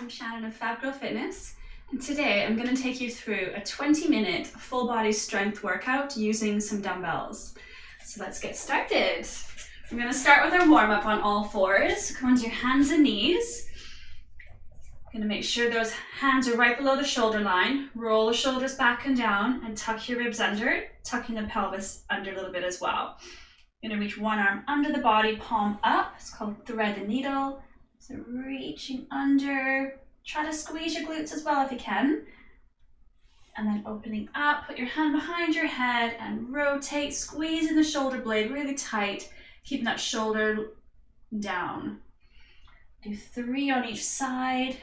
I'm Shannon of Fab Girl Fitness, and today I'm going to take you through a 20-minute full body strength workout using some dumbbells. So let's get started. We're going to start with our warm-up on all fours. Come onto your hands and knees. Going to make sure those hands are right below the shoulder line. Roll the shoulders back and down and tuck your ribs under, tucking the pelvis under a little bit as well. You're going to reach one arm under the body, palm up. It's called thread the needle. So reaching under, try to squeeze your glutes as well if you can. And then opening up, put your hand behind your head and rotate, squeezing the shoulder blade really tight, keeping that shoulder down. Do 3 on each side.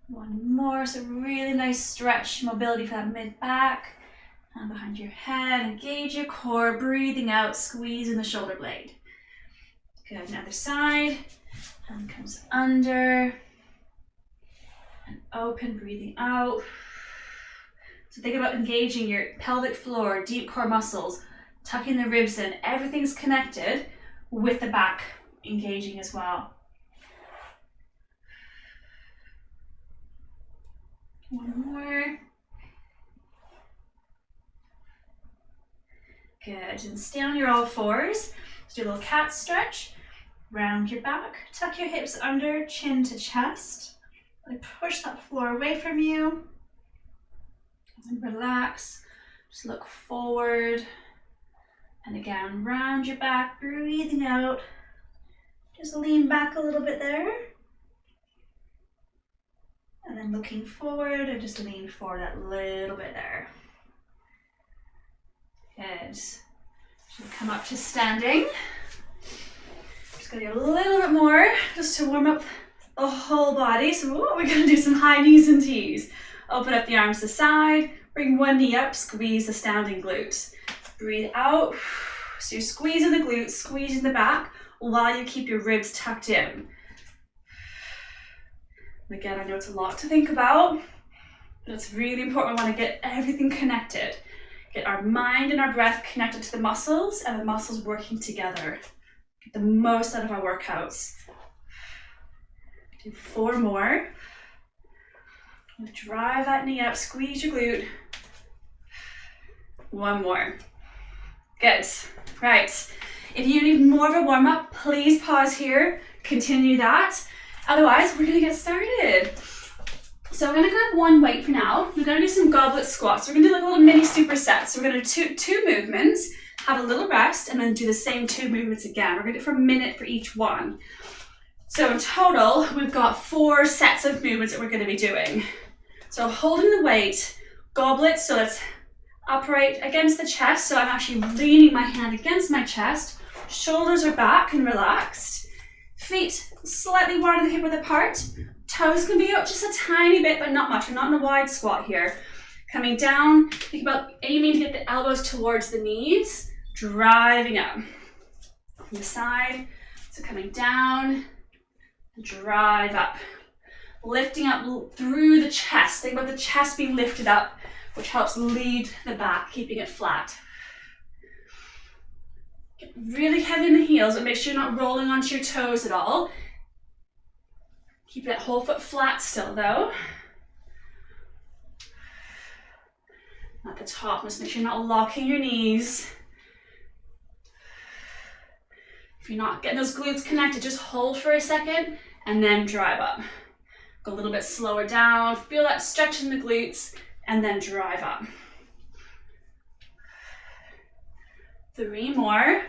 One more, so really nice stretch, mobility for that mid-back. Hand behind your head, engage your core, breathing out, squeezing the shoulder blade. Good, another side, hand comes under, and open, breathing out. So think about engaging your pelvic floor, deep core muscles, tucking the ribs in, everything's connected with the back engaging as well. One more. Good, and stay on your all fours. Let's do a little cat stretch. Round your back, tuck your hips under, chin to chest. Really push that floor away from you. And relax, just look forward. And again, round your back, breathing out. Just lean back a little bit there. And then looking forward, and just lean forward a little bit there. Good. So come up to standing. Just gonna do a little bit more just to warm up the whole body. So we're gonna do some high knees and tees. Open up the arms to the side, bring one knee up, squeeze the standing glutes. Breathe out. So you're squeezing the glutes, squeezing the back while you keep your ribs tucked in. And again, I know it's a lot to think about, but it's really important. We want to get everything connected. Get our mind and our breath connected to the muscles and the muscles working together. Get the most out of our workouts. Do 4 more. Drive that knee up, squeeze your glute. 1 more. Good. Right. If you need more of a warm-up, please pause here. Continue that. Otherwise, we're gonna get started. So I'm gonna grab one weight for now. We're gonna do some goblet squats. We're gonna do like a little mini superset. So we're gonna do two movements, have a little rest, and then do the same 2 movements again. We're gonna do it for a minute for each one. So in total, we've got 4 sets of movements that we're gonna be doing. So holding the weight, goblet, so it's upright against the chest. So I'm actually leaning my hand against my chest. Shoulders are back and relaxed. Feet slightly wider than hip width apart. Toes can be up just a tiny bit, but not much. We're not in a wide squat here. Coming down, think about aiming to get the elbows towards the knees, driving up. From the side, so coming down, drive up. Lifting up through the chest. Think about the chest being lifted up, which helps lead the back, keeping it flat. Get really heavy in the heels, but make sure you're not rolling onto your toes at all. Keep that whole foot flat still though. At the top, just make sure you're not locking your knees. If you're not getting those glutes connected, just hold for a second and then drive up. Go a little bit slower down, feel that stretch in the glutes, and then drive up. 3 more.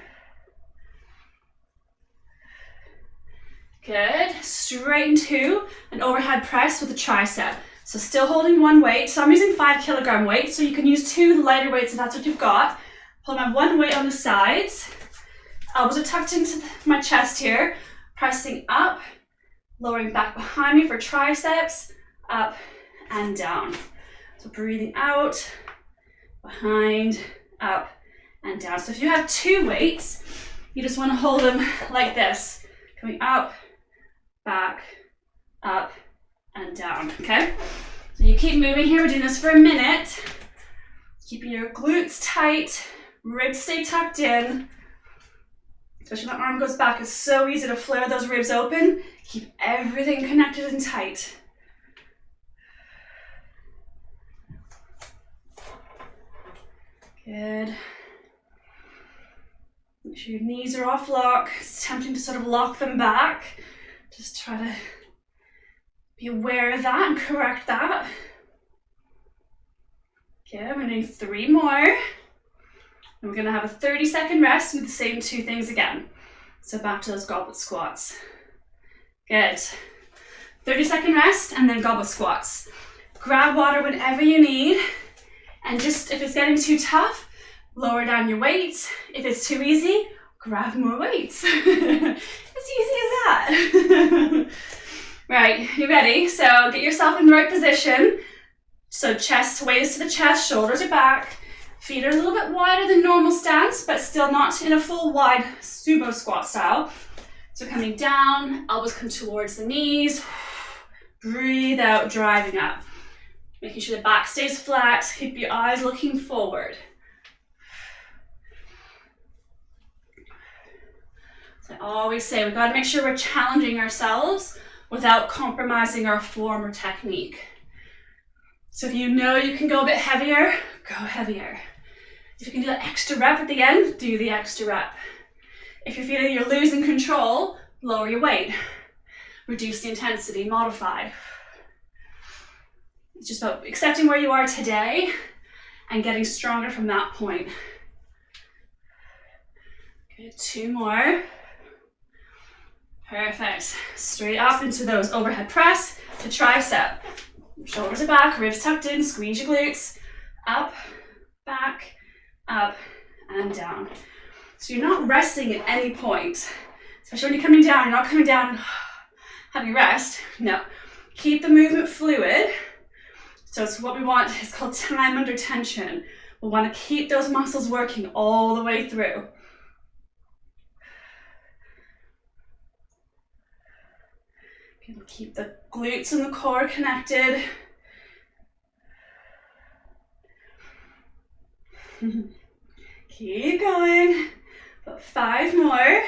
Good. Straighten to an overhead press with a tricep. So still holding one weight. So I'm using 5 kilogram weight, so you can use 2 lighter weights if that's what you've got. Hold my 1 weight on the sides. Elbows are tucked into my chest here. Pressing up, lowering back behind me for triceps, up and down. So breathing out, behind, up, and down. So if you have 2 weights, you just want to hold them like this, coming up, back, up, and down, okay? So you keep moving here. We're doing this for a minute. Keeping your glutes tight, ribs stay tucked in. Especially when the arm goes back, it's so easy to flare those ribs open. Keep everything connected and tight. Good. Make sure your knees are off lock. It's tempting to sort of lock them back. Just try to be aware of that and correct that. Okay, we're doing 3 more. And we're gonna have a 30-second rest and do the same 2 things again. So back to those goblet squats. Good. 30-second rest and then goblet squats. Grab water whenever you need. And just, if it's getting too tough, lower down your weights. If it's too easy, grab more weights. As easy as that. Right, you ready? So get yourself in the right position. So chest, waist to the chest, shoulders are back. Feet are a little bit wider than normal stance, but still not in a full wide sumo squat style. So coming down, elbows come towards the knees. Breathe out, driving up. Making sure the back stays flat, keep your eyes looking forward. So I always say, we've got to make sure we're challenging ourselves without compromising our form or technique. So if you know you can go a bit heavier, go heavier. If you can do that extra rep at the end, do the extra rep. If you're feeling you're losing control, lower your weight. Reduce the intensity, modify. It's just about accepting where you are today and getting stronger from that point. Good, 2 more. Perfect. Straight up into those overhead press to tricep. Shoulders are back, ribs tucked in, squeeze your glutes. Up, back, up, and down. So you're not resting at any point. Especially when you're coming down, you're not coming down and having rest. No. Keep the movement fluid. So it's what we want, it's called time under tension. We want to keep those muscles working all the way through. Keep the glutes and the core connected. Keep going. About 5 more.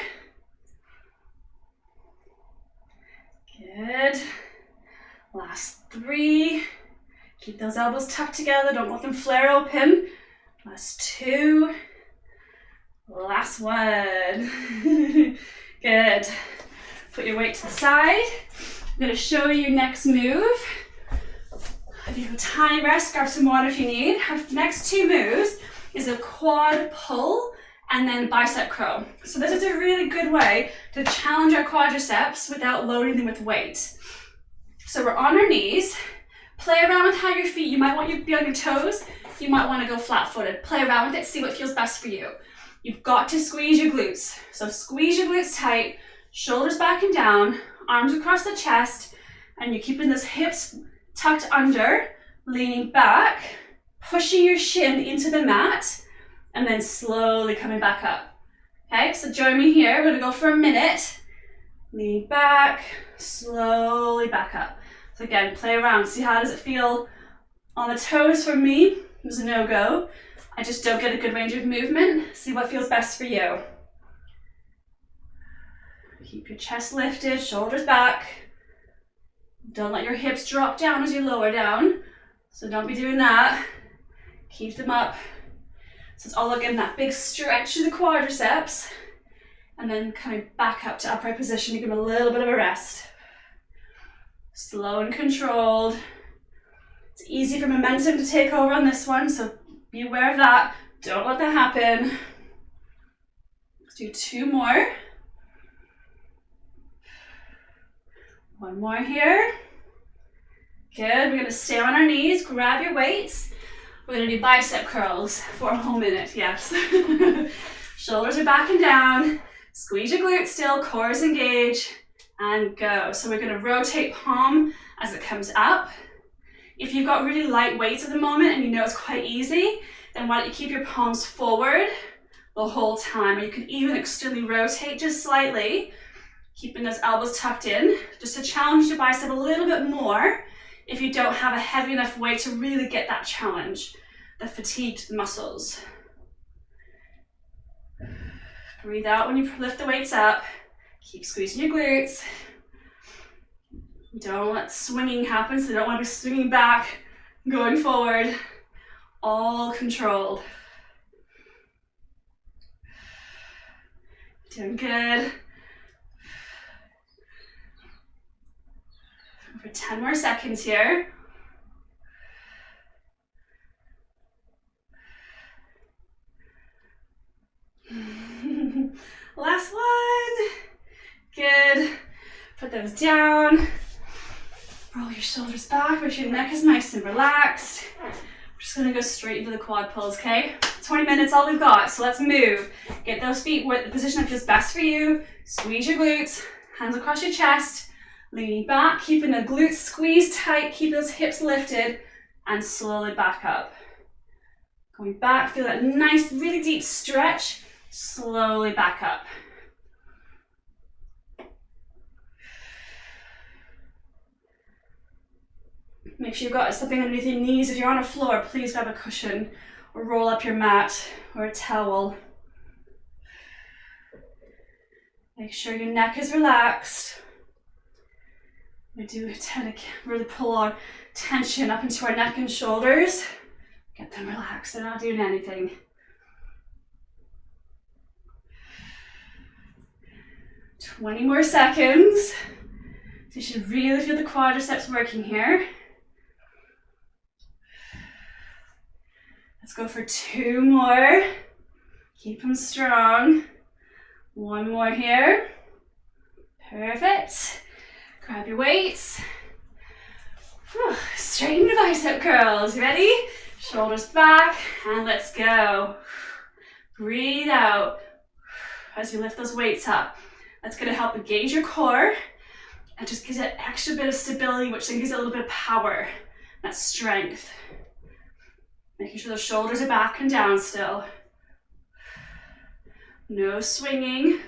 Good. Last 3. Keep those elbows tucked together. Don't let them flare open. Last 2. Last 1. Good. Put your weight to the side. I'm going to show you next move. If you have a tiny rest, grab some water if you need. Our next 2 moves is a quad pull and then bicep curl. So this is a really good way to challenge our quadriceps without loading them with weight. So we're on our knees. Play around with how your feet, you might want you to be on your toes. You might want to go flat-footed. Play around with it, see what feels best for you. You've got to squeeze your glutes. So squeeze your glutes tight, shoulders back and down, arms across the chest, and you're keeping those hips tucked under, leaning back, pushing your shin into the mat, and then slowly coming back up. Okay, so join me here. We're gonna go for a minute. Lean back, slowly back up. So again, play around. See how does it feel on the toes for me? There's a no-go. I just don't get a good range of movement. See what feels best for you. Keep your chest lifted, shoulders back. Don't let your hips drop down as you lower down. So don't be doing that. Keep them up. So it's all again that big stretch to the quadriceps. And then coming back up to upright position, you give them a little bit of a rest. Slow and controlled. It's easy for momentum to take over on this one, so be aware of that. Don't let that happen. Let's do 2 more. 1 more here. Good, we're gonna stay on our knees, grab your weights. We're gonna do bicep curls for a whole minute, yes. Shoulders are back and down. Squeeze your glutes still, core is engaged, and go. So we're gonna rotate palm as it comes up. If you've got really light weights at the moment and you know it's quite easy, then why don't you keep your palms forward the whole time, or you can even externally rotate just slightly, keeping those elbows tucked in, just to challenge your bicep a little bit more if you don't have a heavy enough weight to really get that challenge, that fatigued muscles. Breathe out when you lift the weights up. Keep squeezing your glutes. Don't let swinging happen, so you don't want to be swinging back, going forward. All controlled. Doing good. For 10 more seconds here. Last one. Good. Put those down. Roll your shoulders back, make sure your neck is nice and relaxed. We're just gonna go straight into the quad pulls, okay? 20 minutes, all we've got, so let's move. Get those feet where the position that feels best for you. Squeeze your glutes, hands across your chest, leaning back, keeping the glutes squeezed tight, keep those hips lifted, and slowly back up. Going back, feel that nice, really deep stretch, slowly back up. Make sure you've got something underneath your knees. If you're on a floor, please grab a cushion or roll up your mat or a towel. Make sure your neck is relaxed. We do tend to really pull our tension up into our neck and shoulders. Get them relaxed, they're not doing anything. – 20 more seconds. So you should really feel the quadriceps working here. Let's go for 2 more. Keep them strong. 1 more here. Perfect. Grab your weights. Straighten your bicep curls. Ready? Shoulders back, and let's go. Breathe out as you lift those weights up. That's going to help engage your core and just gives it an extra bit of stability, which then gives it a little bit of power, that strength. Making sure those shoulders are back and down still. No swinging.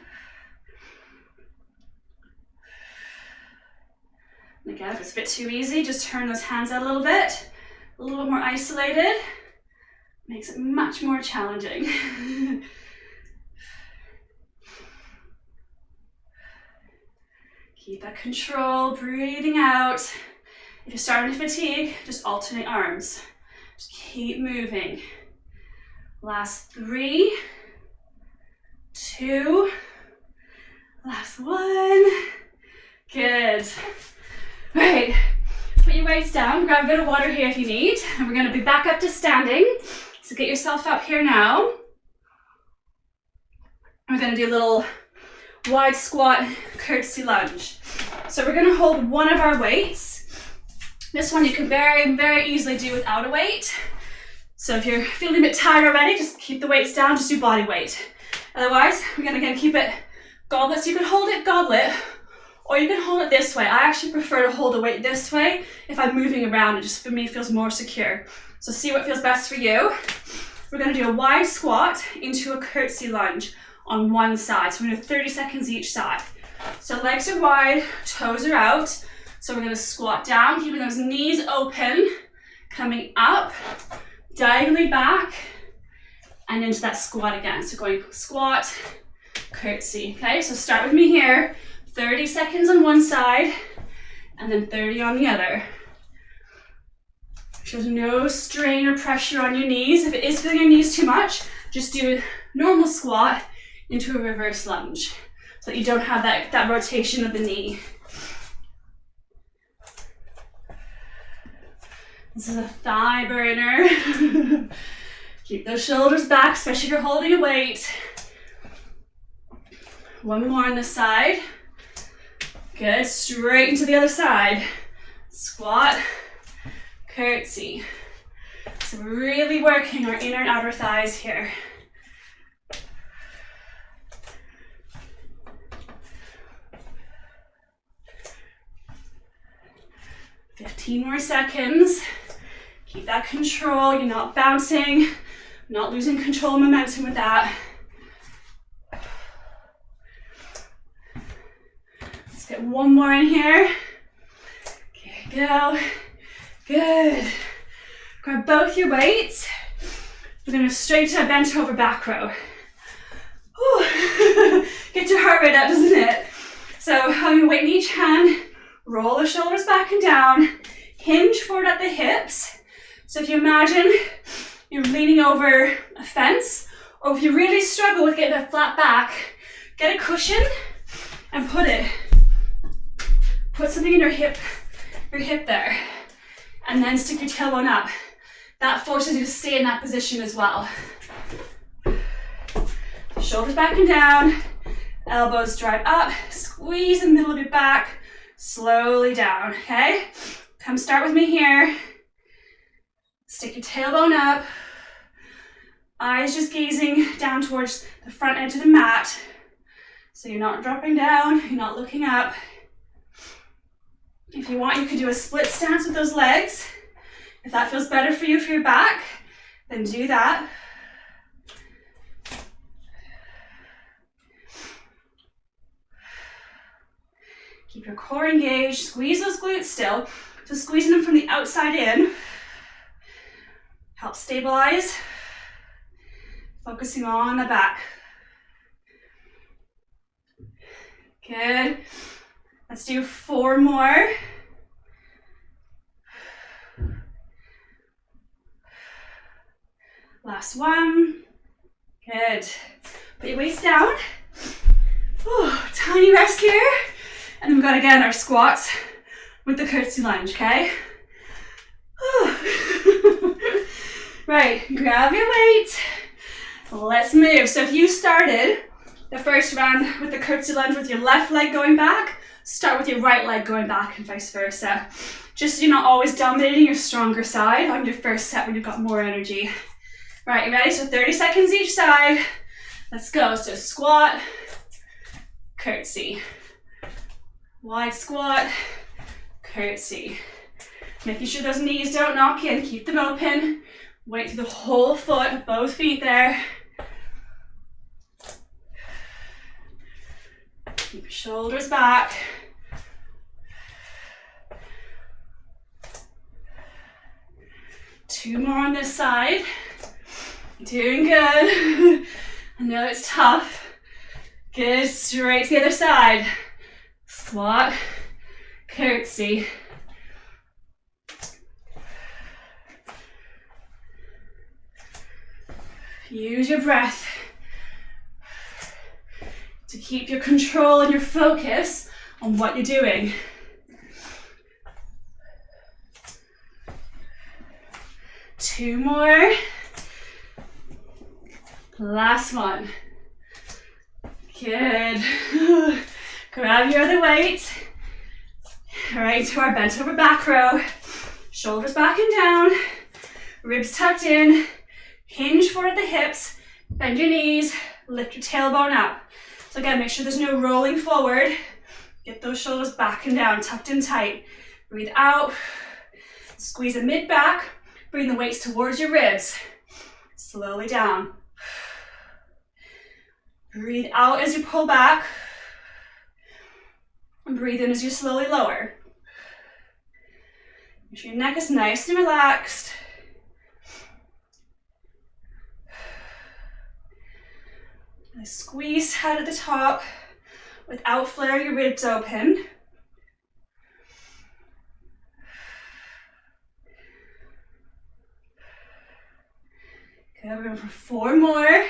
And again, if it's a bit too easy, just turn those hands out a little bit more isolated. Makes it much more challenging. Keep that control, breathing out. If you're starting to fatigue, just alternate arms. Just keep moving. Last 3, 2, last 1. Good. Right, put your weights down, grab a bit of water here if you need, and we're gonna be back up to standing. So get yourself up here now. We're gonna do a little wide squat curtsy lunge. So we're gonna hold one of our weights. This one you can very, very easily do without a weight. So if you're feeling a bit tired already, just keep the weights down, just do body weight. Otherwise, we're gonna again keep it goblet. So you can hold it goblet, or you can hold it this way. I actually prefer to hold a weight this way. If I'm moving around, it just for me feels more secure. So see what feels best for you. We're gonna do a wide squat into a curtsy lunge on one side. So we're gonna do 30 seconds each side. So legs are wide, toes are out. So we're gonna squat down, keeping those knees open, coming up, diagonally back, and into that squat again. So going squat, curtsy, okay? So start with me here, 30 seconds on one side, and then 30 on the other. There's no strain or pressure on your knees. If it is feeling your knees too much, just do a normal squat into a reverse lunge so that you don't have that rotation of the knee. This is a thigh burner. Keep those shoulders back, especially if you're holding a weight. 1 more on this side. Good, straight into the other side. Squat, curtsy. So we're really working our inner and outer thighs here. $15 more seconds. Keep that control, you're not bouncing, not losing control and momentum with that. Let's get 1 more in here. Okay, go. Good. Grab both your weights. We're gonna straight to a bent over back row. Whew. tired out, doesn't it? So having your weight in each hand, roll the shoulders back and down, hinge forward at the hips. So if you imagine you're leaning over a fence, or if you really struggle with getting a flat back, get a cushion and put something in your hip there, and then stick your tailbone up. That forces you to stay in that position as well. Shoulders back and down, elbows drive up, squeeze the middle of your back, slowly down, okay? Come start with me here. Stick your tailbone up, eyes just gazing down towards the front edge of the mat. So you're not dropping down, you're not looking up. If you want, you could do a split stance with those legs. If that feels better for you for your back, then do that. Keep your core engaged, squeeze those glutes still. So squeezing them from the outside in. Help stabilize. Focusing on the back. Good. Let's do 4 more. Last one. Good. Put your weights down. Ooh, tiny rest here. And then we've got, again, our squats with the curtsy lunge, okay? Right, grab your weight. Let's move. So if you started the first round with the curtsy lunge with your left leg going back, start with your right leg going back and vice versa. Just so you're not always dominating your stronger side on your first set when you've got more energy. Right, you ready? So 30 seconds each side. Let's go. So squat, curtsy. Wide squat, curtsy. Making sure those knees don't knock in. Keep them open. Weight through the whole foot, both feet there. Keep your shoulders back. Two more on this side. Doing good. I know it's tough. Good, straight to the other side. Squat, curtsy. Use your breath to keep your control and your focus on what you're doing. Two more. Last one. Good. Grab your other weight. Right to our bent over back row. Shoulders back and down. Ribs tucked in. Hinge forward at the hips. Bend your knees. Lift your tailbone up. So again, make sure there's no rolling forward. Get those shoulders back and down, tucked in tight. Breathe out. Squeeze the mid back. Bring the weights towards your ribs. Slowly down. Breathe out as you pull back. And breathe in as you slowly lower. Make sure your neck is nice and relaxed. And squeeze head at the top without flaring your ribs open. Okay, we're going for 4 more.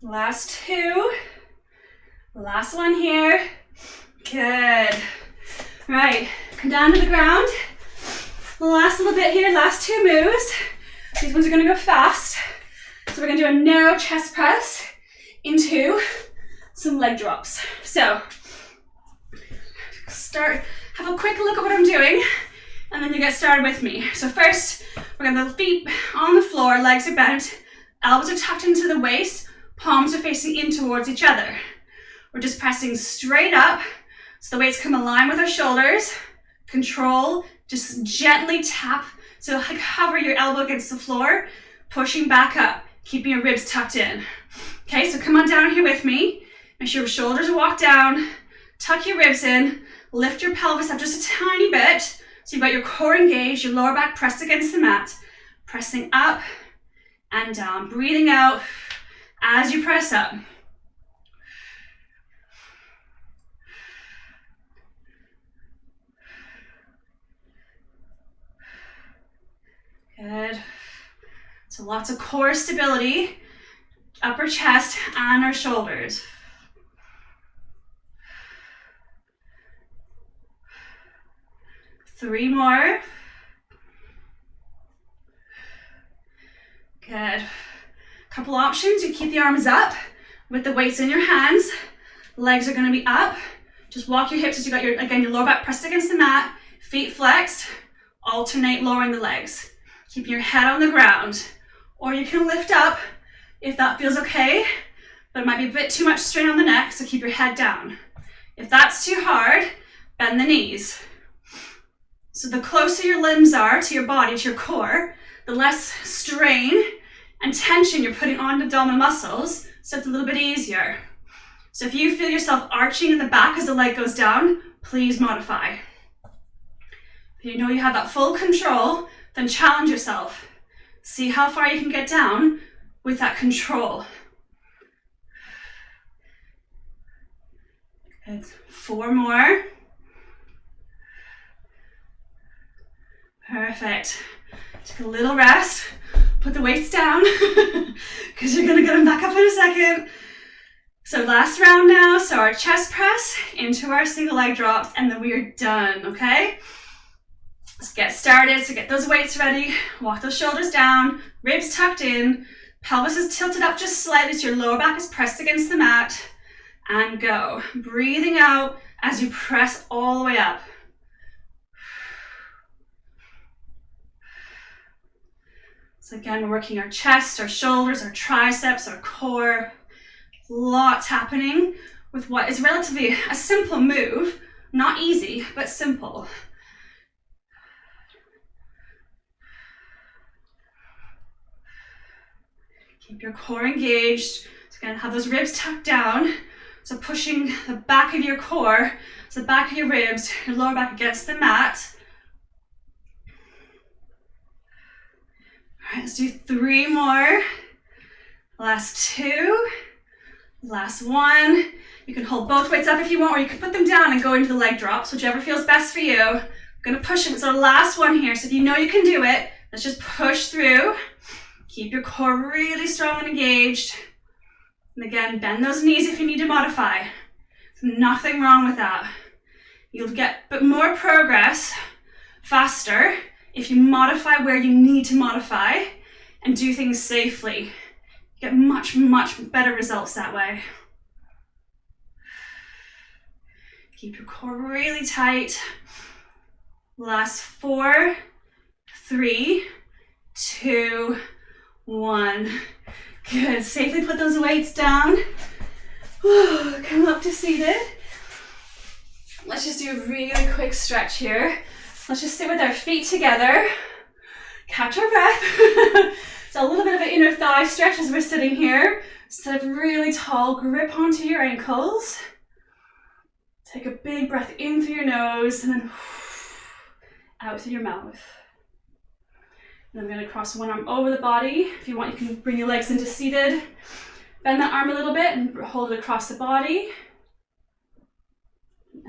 Last 2. Last one here. Good. Right, come down to the ground. Last little bit here, last 2 moves. These ones are gonna go fast. So we're gonna do a narrow chest press into some leg drops. So, have a quick look at what I'm doing, and then you get started with me. So first, we're gonna have the feet on the floor, legs are bent, elbows are tucked into the waist, palms are facing in towards each other. We're just pressing straight up, so the weights come aligned with our shoulders. Control, just gently tap, so like hover your elbow against the floor, pushing back up, keeping your ribs tucked in. Okay, so come on down here with me. Make sure your shoulders walk down, tuck your ribs in, lift your pelvis up just a tiny bit, so you've got your core engaged, your lower back pressed against the mat, pressing up and down, breathing out as you press up. Good. So lots of core stability, upper chest and our shoulders. Three more. Good. Couple options. You keep the arms up with the weights in your hands. Legs are going to be up. Just walk your hips as you got your lower back pressed against the mat, feet flexed. Alternate lowering the legs. Keep your head on the ground. Or you can lift up if that feels okay, but it might be a bit too much strain on the neck, so keep your head down. If that's too hard, bend the knees. So the closer your limbs are to your body, to your core, the less strain and tension you're putting on the abdominal muscles, so it's a little bit easier. So if you feel yourself arching in the back as the leg goes down, please modify. If you know you have that full control, then challenge yourself. See how far you can get down with that control. Good. Four more. Perfect. Take a little rest. Put the weights down because you're going to get them back up in a second. So last round now. So our chest press into our single leg drops and then we are done, okay? Let's get started. So get those weights ready. Walk those shoulders down, ribs tucked in, pelvis is tilted up just slightly so your lower back is pressed against the mat, and go. Breathing out as you press all the way up. So again, we're working our chest, our shoulders, our triceps, our core. Lots happening with what is relatively a simple move. Not easy, but simple. Keep your core engaged. So again, have those ribs tucked down. So pushing the back of your core, so the back of your ribs, your lower back against the mat. All right, let's do three more. Last two. Last one. You can hold both weights up if you want, or you can put them down and go into the leg drops, whichever feels best for you. I'm gonna push it. So last one here. So if you know you can do it, let's just push through. Keep your core really strong and engaged. And again, bend those knees if you need to modify. There's nothing wrong with that. You'll get more progress faster if you modify where you need to modify and do things safely. You get much, much better results that way. Keep your core really tight. Last 4, 3, 2, 1. Good. Safely put those weights down. Come up to seated. Let's just do a really quick stretch here. Let's just sit with our feet together. Catch our breath. So a little bit of an inner thigh stretch as we're sitting here. Sit up really tall, grip onto your ankles. Take a big breath in through your nose and then out through your mouth. And I'm going to cross one arm over the body. If you want, you can bring your legs into seated. Bend that arm a little bit and hold it across the body.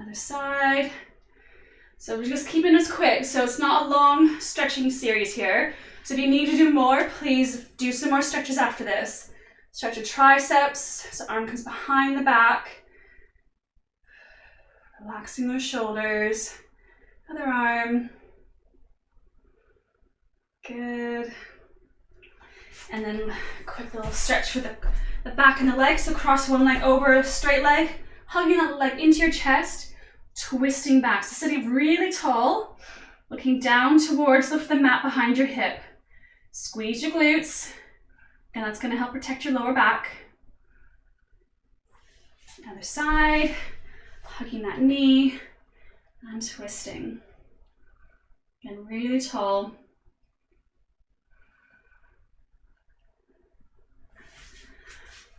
Other side. So we're just keeping this quick. So it's not a long stretching series here. So if you need to do more, please do some more stretches after this. Stretch your triceps, so arm comes behind the back. Relaxing those shoulders. Other arm. Good. And then a quick little stretch for the back and the legs. So cross one leg over a straight leg, hugging that leg into your chest, twisting back. So sitting really tall, looking down towards the mat behind your hip. Squeeze your glutes, and that's going to help protect your lower back. Other side, hugging that knee and twisting. Again, really tall.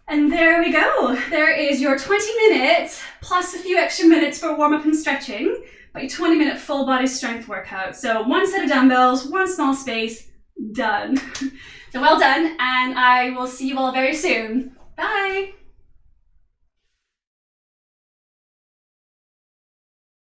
And there we go. There is your 20 minutes plus a few extra minutes for warm up and stretching, but your 20-minute full body strength workout. So one set of dumbbells, one small space, done. So well done, and I will see you all very soon.